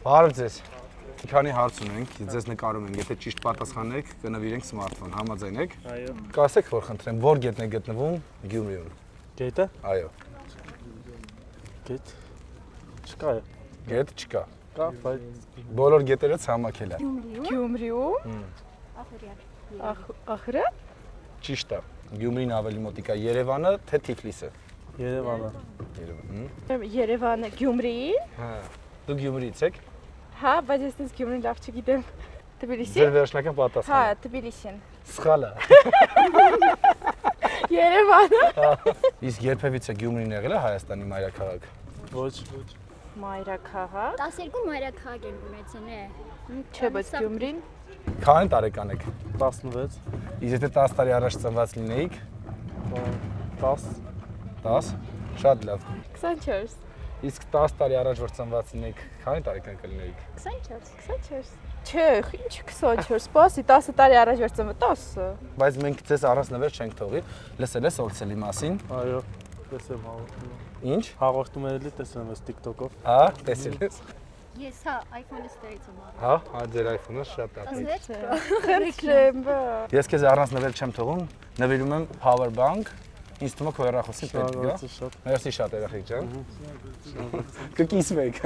Բարև ձեզ։ Քանի հարց ունենք, ձեզ նկարում ենք, եթե ճիշտ պատասխանեք, կնվիրենք սմարթֆոն, համաձայն եք։ Այո։ Կասեք, որ խնդրեմ, որ գետն է գտնվում Գյումրիում։ Գետը։ Այո։ Գետ։ Չկա։ Գետ չկա։ Կա, բայց Բոլոր գետերը ցամաքել է։ Գյումրիում։ Ախրը։ Ճիշտ է։ Գյումրին ավելի մոտիկ է Երևանը, թե Թիֆլիսը։ Երևանը։ Երևանը։ Երևանը Գյումրիին։ Հա։ Դու Գյումրիից եք։ Հա, բայց ես դες Գյումրին լավ չգիտեմ։ Թբիլիսի։ Ձեր վերջնական Հա, պատասխանը։ Թբիլիսին։ Սխալ է։ Երևանը։ Իսկ երբևիցե Գյումրին եղել է Հայաստանի մայրաքաղաք։ Ոչ։ Մայրաքաղաք։ 12 մայրաքաղաք են ունեցել է։ Չէ, բայց Գյումրին։ Քանի տարեկան եք։ 16, Իսկ եթե 10 տարի առաջ ծնված լինեիք, 10, 10, շատ լավ։ 24։ Իսկ 10 տարի առաջ որ ծնված լինեիք, քանի տարեկան կլինեիք։ 24։ 24։ Չէ, ինչ 24, սպասի 10 տարի առաջ որ ծնվա 10։ Բայց մենք ձեզ առանց նվեր չենք թողի։ Լսել ես Օլսելի մասին։ այո, տեսեմ հաղորդումը։ Ինչ։ Հաղորդումների տեսնում ես TikTok-ով։ Հա, տեսել ես։ Ես հա iPhone-ը ստերից եմ առել։ Հա, ձեր iPhone-ը շատ է։ 16 Pro։ Խնդրեմ, բա։ Ես քեզ առանց նվեր չեմ թողում, նվիրում եմ power bank։ Ինձ թվում է քո հեռախոսին պետք է գա։ Շատ։ Մերսի շատ երախիկ ջան։ Կկիսվեք։